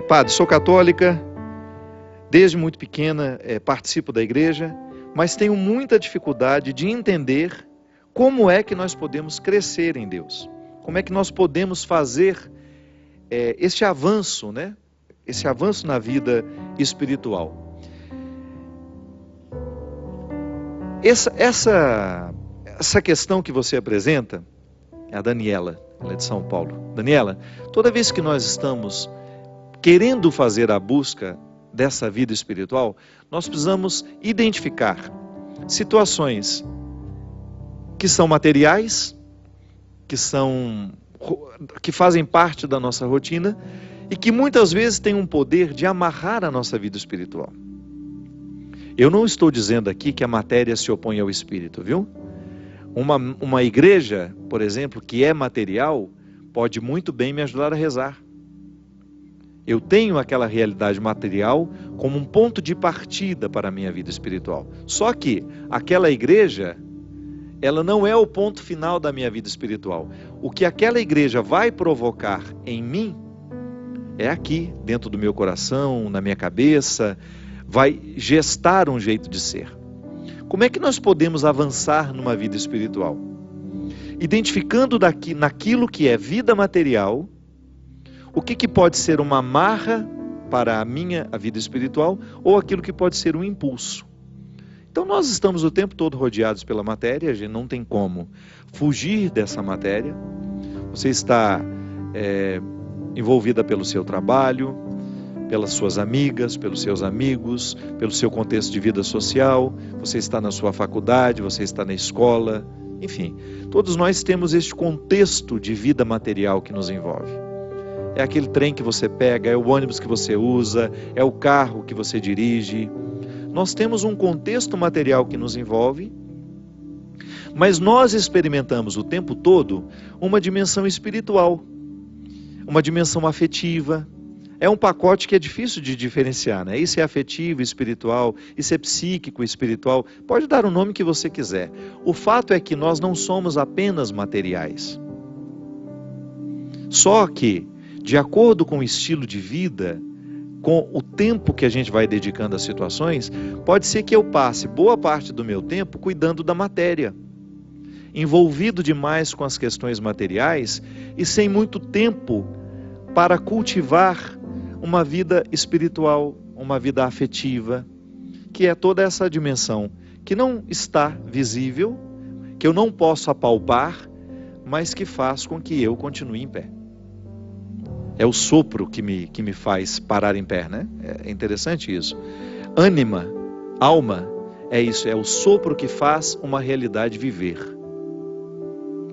Padre, sou católica, desde muito pequena participo da igreja, mas tenho muita dificuldade de entender como é que nós podemos crescer em Deus. Como é que nós podemos fazer esse avanço, né? Esse avanço na vida espiritual. Essa questão que você apresenta é a Daniela, ela é de São Paulo. Daniela, toda vez que nós estamos querendo fazer a busca dessa vida espiritual, nós precisamos identificar situações que são materiais, que fazem parte da nossa rotina e que muitas vezes têm um poder de amarrar a nossa vida espiritual. Eu não estou dizendo aqui que a matéria se opõe ao espírito, viu? Uma igreja, por exemplo, que é material, pode muito bem me ajudar a rezar. Eu tenho aquela realidade material como um ponto de partida para a minha vida espiritual. Só que aquela igreja, ela não é o ponto final da minha vida espiritual. O que aquela igreja vai provocar em mim é aqui, dentro do meu coração, na minha cabeça, vai gestar um jeito de ser. Como é que nós podemos avançar numa vida espiritual? Identificando naquilo que é vida material, o que pode ser uma amarra para a vida espiritual ou aquilo que pode ser um impulso. Então nós estamos o tempo todo rodeados pela matéria, a gente não tem como fugir dessa matéria. Você está envolvida pelo seu trabalho, pelas suas amigas, pelos seus amigos, pelo seu contexto de vida social, você está na sua faculdade, você está na escola, enfim, todos nós temos este contexto de vida material que nos envolve. É aquele trem que você pega, é o ônibus que você usa, é o carro que você dirige. Nós temos um contexto material que nos envolve, mas nós experimentamos o tempo todo uma dimensão espiritual, uma dimensão afetiva. É um pacote que é difícil de diferenciar, né? Isso é afetivo, espiritual, isso é psíquico, espiritual. Pode dar o nome que você quiser. O fato é que nós não somos apenas materiais. Só que, de acordo com o estilo de vida, com o tempo que a gente vai dedicando às situações, pode ser que eu passe boa parte do meu tempo cuidando da matéria, envolvido demais com as questões materiais e sem muito tempo para cultivar uma vida espiritual, uma vida afetiva, que é toda essa dimensão que não está visível, que eu não posso apalpar, mas que faz com que eu continue em pé. É o sopro que me faz parar em pé, né? É interessante isso. Ânima, alma, é isso, é o sopro que faz uma realidade viver.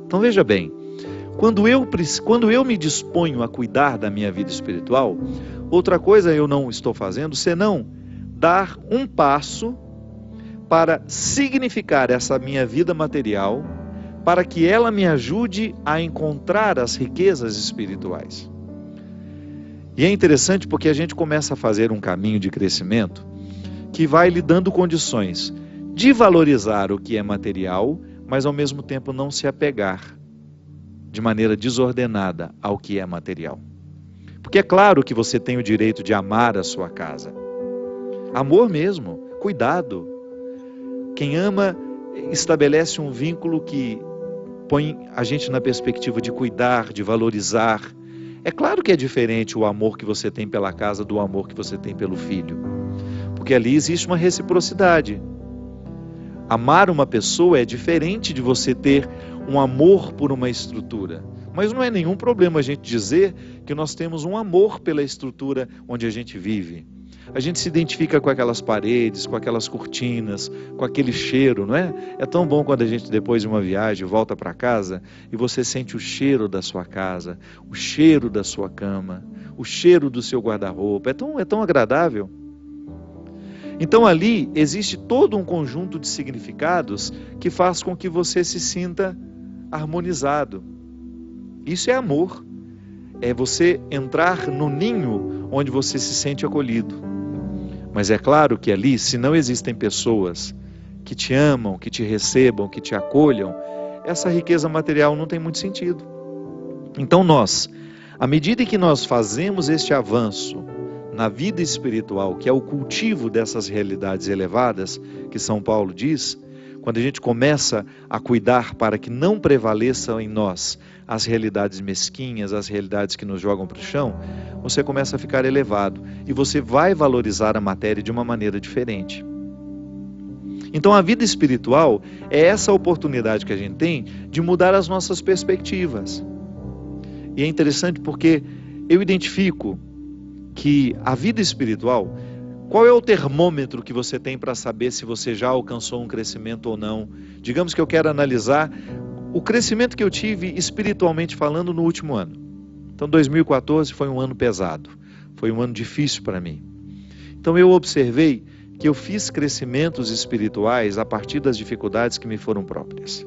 Então veja bem, quando eu me disponho a cuidar da minha vida espiritual, outra coisa eu não estou fazendo senão dar um passo para significar essa minha vida material, para que ela me ajude a encontrar as riquezas espirituais. E é interessante porque a gente começa a fazer um caminho de crescimento que vai lhe dando condições de valorizar o que é material, mas ao mesmo tempo não se apegar de maneira desordenada ao que é material. Porque é claro que você tem o direito de amar a sua casa. Amor mesmo, cuidado. Quem ama estabelece um vínculo que põe a gente na perspectiva de cuidar, de valorizar. É claro que é diferente o amor que você tem pela casa do amor que você tem pelo filho. Porque ali existe uma reciprocidade. Amar uma pessoa é diferente de você ter um amor por uma estrutura. Mas não é nenhum problema a gente dizer que nós temos um amor pela estrutura onde a gente vive. A gente se identifica com aquelas paredes, com aquelas cortinas, com aquele cheiro, não é? É tão bom quando a gente, depois de uma viagem, volta para casa e você sente o cheiro da sua casa, o cheiro da sua cama, o cheiro do seu guarda-roupa. É tão agradável. Então ali existe todo um conjunto de significados que faz com que você se sinta harmonizado. Isso é amor. É você entrar no ninho onde você se sente acolhido. Mas é claro que ali, se não existem pessoas que te amam, que te recebam, que te acolham, essa riqueza material não tem muito sentido. Então nós, à medida que nós fazemos este avanço na vida espiritual, que é o cultivo dessas realidades elevadas, que São Paulo diz, quando a gente começa a cuidar para que não prevaleçam em nós as realidades mesquinhas, as realidades que nos jogam para o chão, você começa a ficar elevado e você vai valorizar a matéria de uma maneira diferente. Então a vida espiritual é essa oportunidade que a gente tem de mudar as nossas perspectivas. E é interessante porque eu identifico que a vida espiritual, qual é o termômetro que você tem para saber se você já alcançou um crescimento ou não? Digamos que eu quero analisar o crescimento que eu tive espiritualmente falando no último ano. Então 2014 foi um ano pesado, foi um ano difícil para mim. Então eu observei que eu fiz crescimentos espirituais a partir das dificuldades que me foram próprias.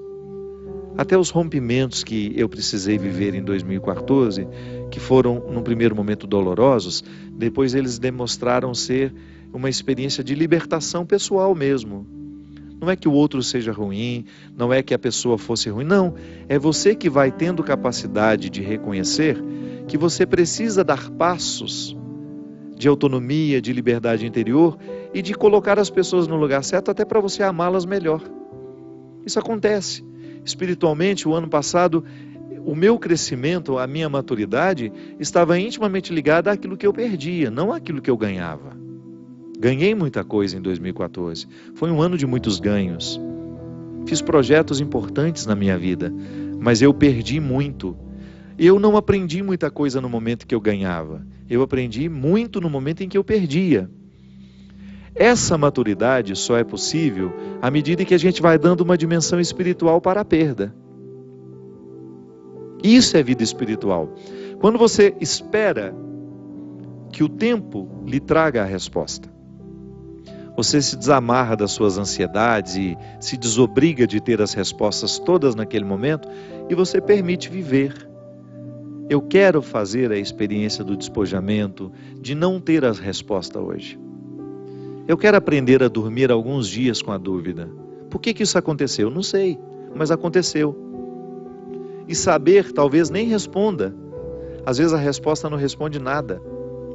Até os rompimentos que eu precisei viver em 2014, que foram num primeiro momento dolorosos, depois eles demonstraram ser uma experiência de libertação pessoal mesmo. Não é que o outro seja ruim, não é que a pessoa fosse ruim, não. É você que vai tendo capacidade de reconhecer que você precisa dar passos de autonomia, de liberdade interior e de colocar as pessoas no lugar certo até para você amá-las melhor. Isso acontece. Espiritualmente, o ano passado, o meu crescimento, a minha maturidade, estava intimamente ligada àquilo que eu perdia, não àquilo que eu ganhava. Ganhei muita coisa em 2014. Foi um ano de muitos ganhos. Fiz projetos importantes na minha vida, mas eu perdi muito. Eu não aprendi muita coisa no momento que eu ganhava. Eu aprendi muito no momento em que eu perdia. Essa maturidade só é possível à medida que a gente vai dando uma dimensão espiritual para a perda. Isso é vida espiritual. Quando você espera que o tempo lhe traga a resposta, você se desamarra das suas ansiedades e se desobriga de ter as respostas todas naquele momento e você permite viver. Eu quero fazer a experiência do despojamento, de não ter a resposta hoje. Eu quero aprender a dormir alguns dias com a dúvida. Por que isso aconteceu? Não sei, mas aconteceu. E saber talvez nem responda. Às vezes a resposta não responde nada.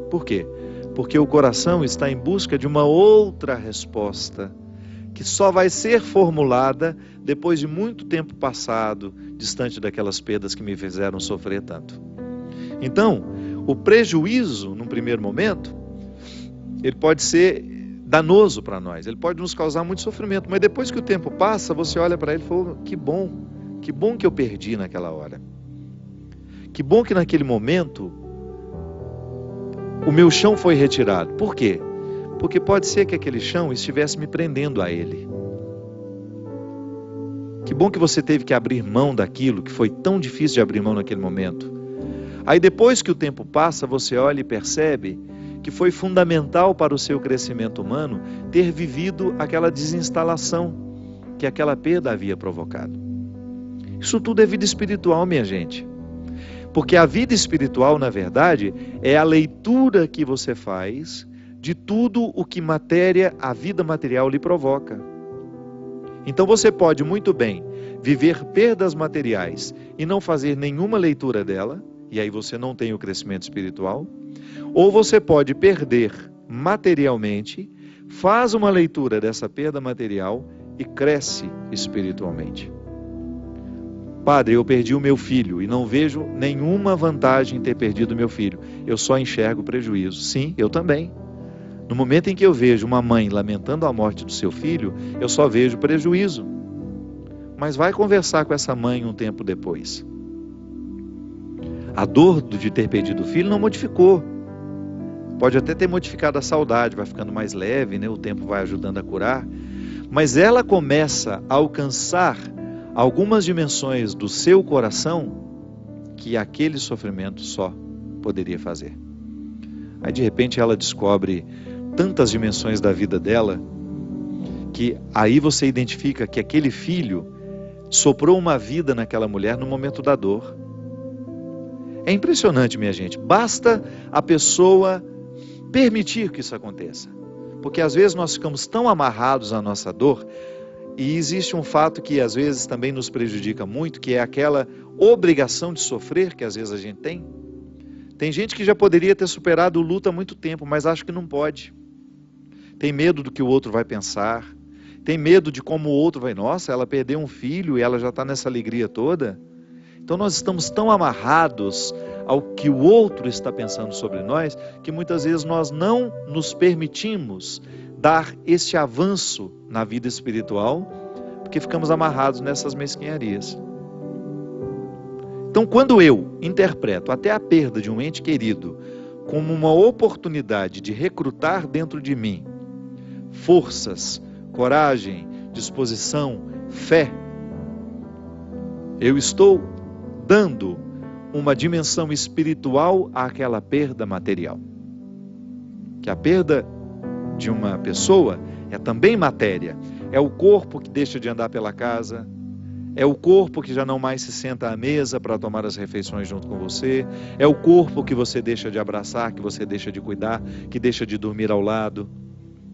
Por quê? Porque o coração está em busca de uma outra resposta, que só vai ser formulada depois de muito tempo passado, distante daquelas perdas que me fizeram sofrer tanto. Então, o prejuízo, num primeiro momento, ele pode ser danoso para nós, ele pode nos causar muito sofrimento, mas depois que o tempo passa, você olha para ele e fala, que bom que eu perdi naquela hora. Que bom que naquele momento o meu chão foi retirado. Por quê? Porque pode ser que aquele chão estivesse me prendendo a ele. Que bom que você teve que abrir mão daquilo que foi tão difícil de abrir mão naquele momento. Aí depois que o tempo passa, você olha e percebe que foi fundamental para o seu crescimento humano ter vivido aquela desinstalação que aquela perda havia provocado. Isso tudo é vida espiritual, minha gente. Porque a vida espiritual, na verdade, é a leitura que você faz de tudo o que a vida material lhe provoca. Então você pode muito bem viver perdas materiais e não fazer nenhuma leitura dela, e aí você não tem o crescimento espiritual, ou você pode perder materialmente, faz uma leitura dessa perda material e cresce espiritualmente. Padre, eu perdi o meu filho e não vejo nenhuma vantagem em ter perdido o meu filho. Eu só enxergo prejuízo. Sim, eu também. No momento em que eu vejo uma mãe lamentando a morte do seu filho, eu só vejo prejuízo. Mas vai conversar com essa mãe um tempo depois. A dor de ter perdido o filho não modificou. Pode até ter modificado a saudade, vai ficando mais leve, né? O tempo vai ajudando a curar. Mas ela começa a alcançar algumas dimensões do seu coração que aquele sofrimento só poderia fazer. Aí de repente ela descobre tantas dimensões da vida dela, que aí você identifica que aquele filho soprou uma vida naquela mulher no momento da dor. É impressionante, minha gente. Basta a pessoa permitir que isso aconteça. Porque às vezes nós ficamos tão amarrados à nossa dor, e existe um fato que às vezes também nos prejudica muito, que é aquela obrigação de sofrer que às vezes a gente tem, Tem gente que já poderia ter superado o luto há muito tempo, mas acha que não pode. Tem medo do que o outro vai pensar. Tem medo de como o outro vai... Nossa, ela perdeu um filho e ela já está nessa alegria toda. Então nós estamos tão amarrados ao que o outro está pensando sobre nós, que muitas vezes nós não nos permitimos dar esse avanço na vida espiritual, porque ficamos amarrados nessas mesquinharias. Então, quando eu interpreto até a perda de um ente querido como uma oportunidade de recrutar dentro de mim forças, coragem, disposição, fé, eu estou dando uma dimensão espiritual àquela perda material. Que a perda de uma pessoa é também matéria. É o corpo que deixa de andar pela casa, é o corpo que já não mais se senta à mesa para tomar as refeições junto com você, é o corpo que você deixa de abraçar, que você deixa de cuidar, que deixa de dormir ao lado.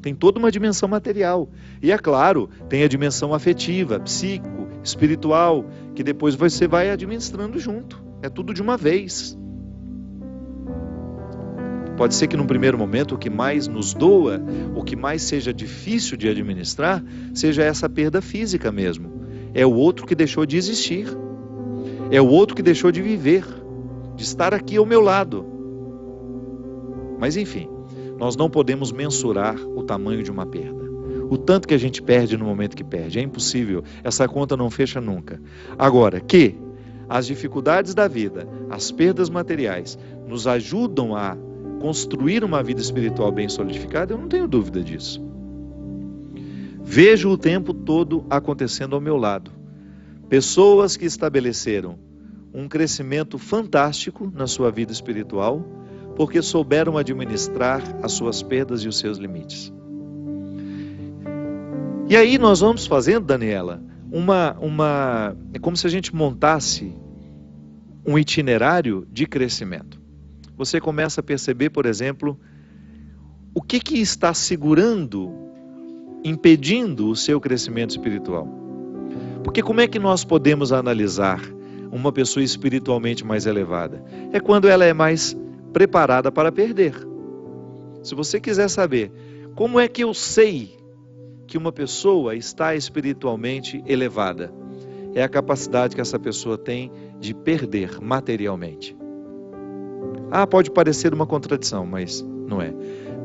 Tem toda uma dimensão material. E é claro, tem a dimensão afetiva, psíquico, espiritual, que depois você vai administrando junto. É tudo de uma vez. Pode ser que num primeiro momento o que mais nos doa, o que mais seja difícil de administrar, seja essa perda física mesmo. É o outro que deixou de existir. É o outro que deixou de viver, de estar aqui ao meu lado. Mas enfim, nós não podemos mensurar o tamanho de uma perda. O tanto que a gente perde no momento que perde. É impossível. Essa conta não fecha nunca. Agora, que as dificuldades da vida, as perdas materiais, nos ajudam a construir uma vida espiritual bem solidificada, eu não tenho dúvida disso. Vejo o tempo todo acontecendo ao meu lado. Pessoas que estabeleceram um crescimento fantástico na sua vida espiritual, porque souberam administrar as suas perdas e os seus limites. E aí nós vamos fazendo, Daniela, é como se a gente montasse um itinerário de crescimento. Você começa a perceber, por exemplo, o que está segurando, impedindo o seu crescimento espiritual. Porque como é que nós podemos analisar uma pessoa espiritualmente mais elevada? É quando ela é mais preparada para perder. Se você quiser saber como é que eu sei que uma pessoa está espiritualmente elevada, é a capacidade que essa pessoa tem de perder materialmente. Pode parecer uma contradição, mas não é.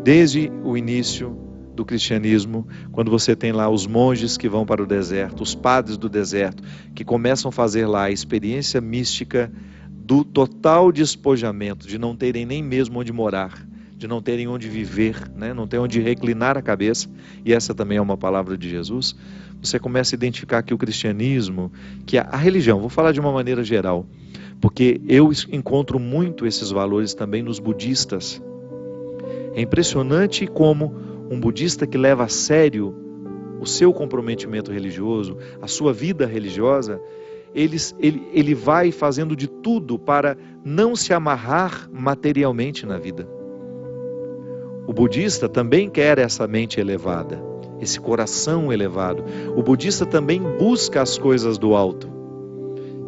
Desde o início do cristianismo, quando você tem lá os monges que vão para o deserto, os padres do deserto, que começam a fazer lá a experiência mística do total despojamento, de não terem nem mesmo onde morar, de não terem onde viver, né? Não ter onde reclinar a cabeça, e essa também é uma palavra de Jesus. Você começa a identificar que o cristianismo, que a religião, vou falar de uma maneira geral, porque eu encontro muito esses valores também nos budistas. É impressionante como um budista que leva a sério o seu comprometimento religioso, a sua vida religiosa, ele vai fazendo de tudo para não se amarrar materialmente na vida. O budista também quer essa mente elevada, esse coração elevado. O budista também busca as coisas do alto,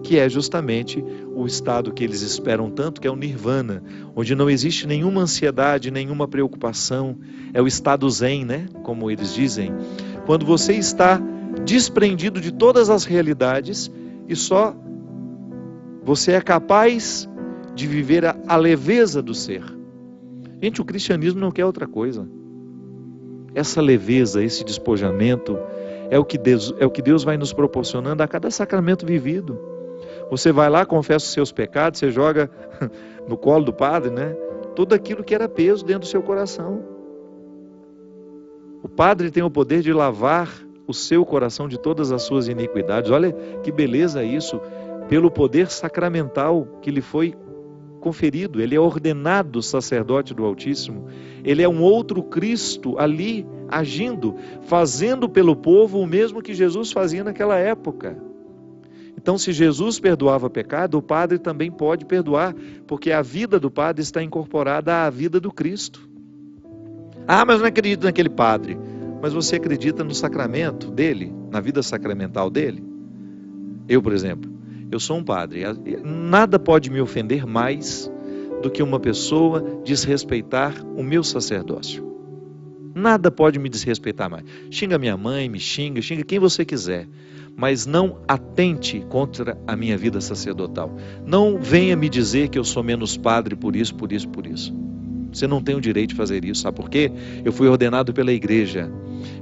que é justamente o estado que eles esperam tanto, que é o nirvana, onde não existe nenhuma ansiedade, nenhuma preocupação. É o estado zen, né? Como eles dizem. Quando você está desprendido de todas as realidades e só você é capaz de viver a leveza do ser. Gente, o cristianismo não quer outra coisa. Essa leveza, esse despojamento é o que Deus vai nos proporcionando a cada sacramento vivido. Você vai lá, confessa os seus pecados, você joga no colo do padre, né? Tudo aquilo que era peso dentro do seu coração. O padre tem o poder de lavar o seu coração de todas as suas iniquidades. Olha que beleza isso, pelo poder sacramental que lhe foi conferido. Ele é ordenado sacerdote do Altíssimo. Ele é um outro Cristo ali agindo, fazendo pelo povo o mesmo que Jesus fazia naquela época. Então, se Jesus perdoava pecado, o padre também pode perdoar, porque a vida do padre está incorporada à vida do Cristo. Mas eu não acredito naquele padre. Mas você acredita no sacramento dele, na vida sacramental dele? Eu, por exemplo, eu sou um padre. Nada pode me ofender mais, do que uma pessoa desrespeitar o meu sacerdócio. Nada pode me desrespeitar mais. Xinga minha mãe, me xinga quem você quiser, mas não atente contra a minha vida sacerdotal. Não venha me dizer que eu sou menos padre por isso. Você não tem o direito de fazer isso, sabe por quê? Eu fui ordenado pela igreja.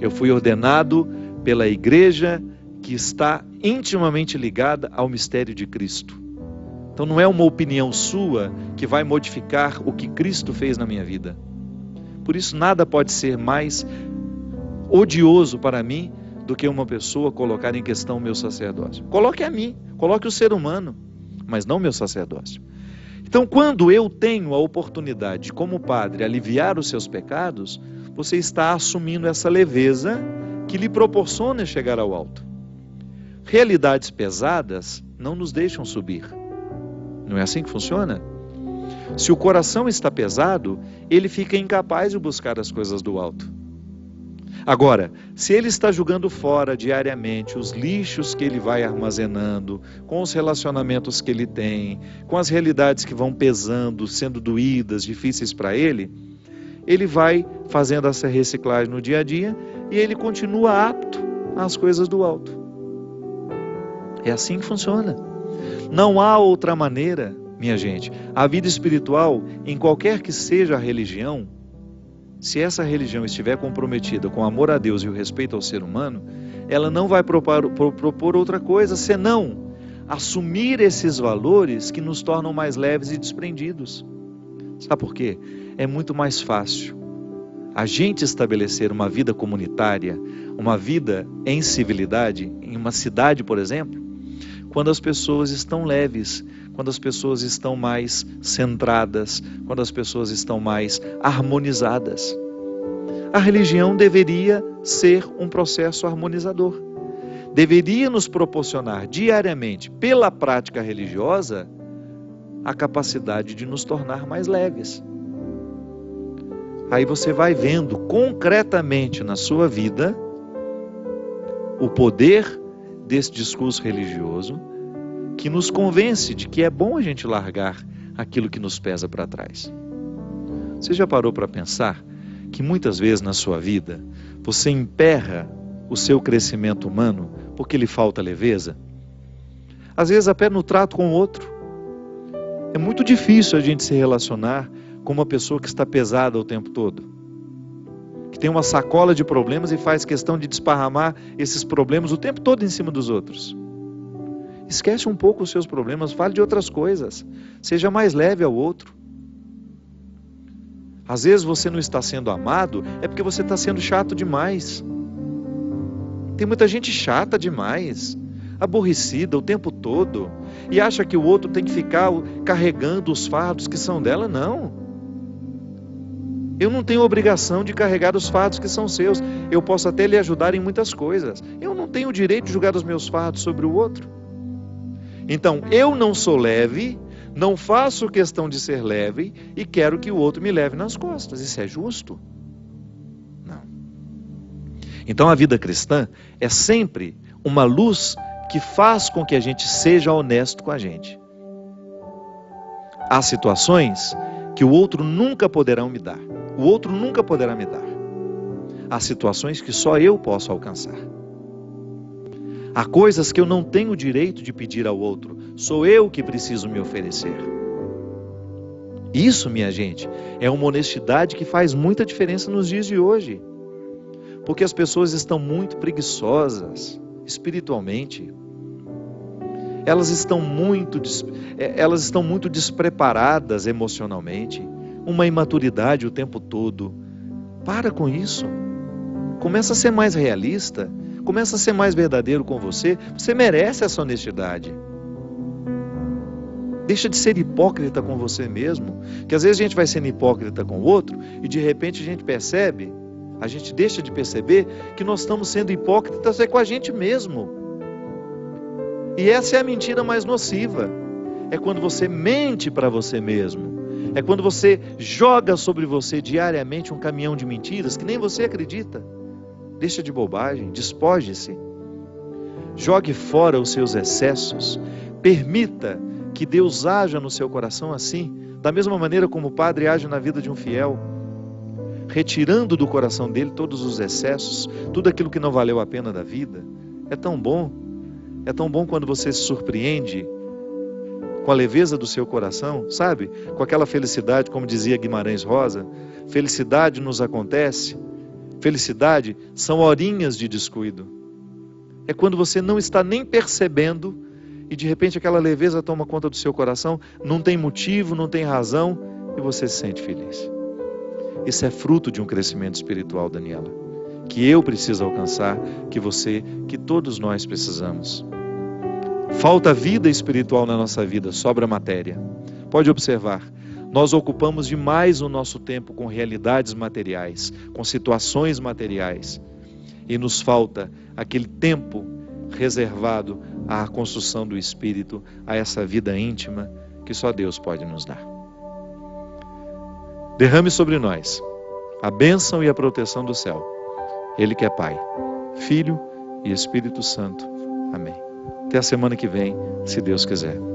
Eu fui ordenado pela igreja que está intimamente ligada ao mistério de Cristo. Então não é uma opinião sua que vai modificar o que Cristo fez na minha vida. Por isso nada pode ser mais odioso para mim do que uma pessoa colocar em questão o meu sacerdócio. Coloque a mim, coloque o ser humano, mas não o meu sacerdócio. Então, quando eu tenho a oportunidade, como padre, aliviar os seus pecados, você está assumindo essa leveza que lhe proporciona chegar ao alto. Realidades pesadas não nos deixam subir. Não é assim que funciona? Se o coração está pesado, ele fica incapaz de buscar as coisas do alto. Agora, se ele está jogando fora diariamente os lixos que ele vai armazenando, com os relacionamentos que ele tem, com as realidades que vão pesando, sendo doídas, difíceis para ele, ele vai fazendo essa reciclagem no dia a dia e ele continua apto às coisas do alto. É assim que funciona. Não há outra maneira, minha gente. A vida espiritual, em qualquer que seja a religião, se essa religião estiver comprometida com o amor a Deus e o respeito ao ser humano, ela não vai propor outra coisa senão assumir esses valores que nos tornam mais leves e desprendidos. Sabe por quê? É muito mais fácil a gente estabelecer uma vida comunitária, uma vida em civilidade, em uma cidade, por exemplo, quando as pessoas estão leves, quando as pessoas estão mais centradas, quando as pessoas estão mais harmonizadas. A religião deveria ser um processo harmonizador. Deveria nos proporcionar diariamente, pela prática religiosa, a capacidade de nos tornar mais leves. Aí você vai vendo concretamente na sua vida o poder desse discurso religioso que nos convence de que é bom a gente largar aquilo que nos pesa para trás. Você já parou para pensar que muitas vezes na sua vida você emperra o seu crescimento humano porque lhe falta leveza? Às vezes até no trato com o outro. É muito difícil a gente se relacionar com uma pessoa que está pesada o tempo todo, que tem uma sacola de problemas e faz questão de desparramar esses problemas o tempo todo em cima dos outros. Esquece um pouco os seus problemas, fale de outras coisas, seja mais leve ao outro. Às vezes você não está sendo amado, é porque você está sendo chato demais. Tem muita gente chata demais, aborrecida o tempo todo, e acha que o outro tem que ficar carregando os fardos que são dela. Não. Eu não tenho obrigação de carregar os fardos que são seus. Eu posso até lhe ajudar em muitas coisas. Eu não tenho o direito de jogar os meus fardos sobre o outro. Então, eu não sou leve, não faço questão de ser leve e quero que o outro me leve nas costas. Isso é justo? Não. Então, a vida cristã é sempre uma luz que faz com que a gente seja honesto com a gente. Há situações que o outro nunca poderá me dar. O outro nunca poderá me dar. Há situações que só eu posso alcançar. Há coisas que eu não tenho o direito de pedir ao outro. Sou eu que preciso me oferecer. Isso, minha gente, é uma honestidade que faz muita diferença nos dias de hoje. Porque as pessoas estão muito preguiçosas espiritualmente. Elas estão muito despreparadas emocionalmente. Uma imaturidade o tempo todo. Para com isso. Começa a ser mais realista. Começa a ser mais verdadeiro com você. Você merece essa honestidade. Deixa de ser hipócrita com você mesmo. Que às vezes a gente vai sendo hipócrita com o outro e de repente a gente deixa de perceber que nós estamos sendo hipócritas com a gente mesmo. E essa é a mentira mais nociva. É quando você mente para você mesmo. É quando você joga sobre você diariamente um caminhão de mentiras que nem você acredita. Deixa de bobagem, despoje-se. Jogue fora os seus excessos. Permita que Deus haja no seu coração assim, Da mesma maneira como o Padre age na vida de um fiel, retirando do coração dele todos os excessos, tudo aquilo que não valeu a pena da vida. É tão bom quando você se surpreende com a leveza do seu coração, sabe? Com aquela felicidade, como dizia Guimarães Rosa, felicidade nos acontece, felicidade são horinhas de descuido. É quando você não está nem percebendo e de repente aquela leveza toma conta do seu coração, não tem motivo, não tem razão e você se sente feliz. Isso é fruto de um crescimento espiritual, Daniela, que eu preciso alcançar, que você, que todos nós precisamos. Falta vida espiritual na nossa vida, sobra matéria. Pode observar, nós ocupamos demais o nosso tempo com realidades materiais, com situações materiais, e nos falta aquele tempo reservado à construção do espírito, a essa vida íntima que só Deus pode nos dar. Derrame sobre nós a bênção e a proteção do céu. Ele que é Pai, Filho e Espírito Santo. Amém. Até a semana que vem, se Deus quiser.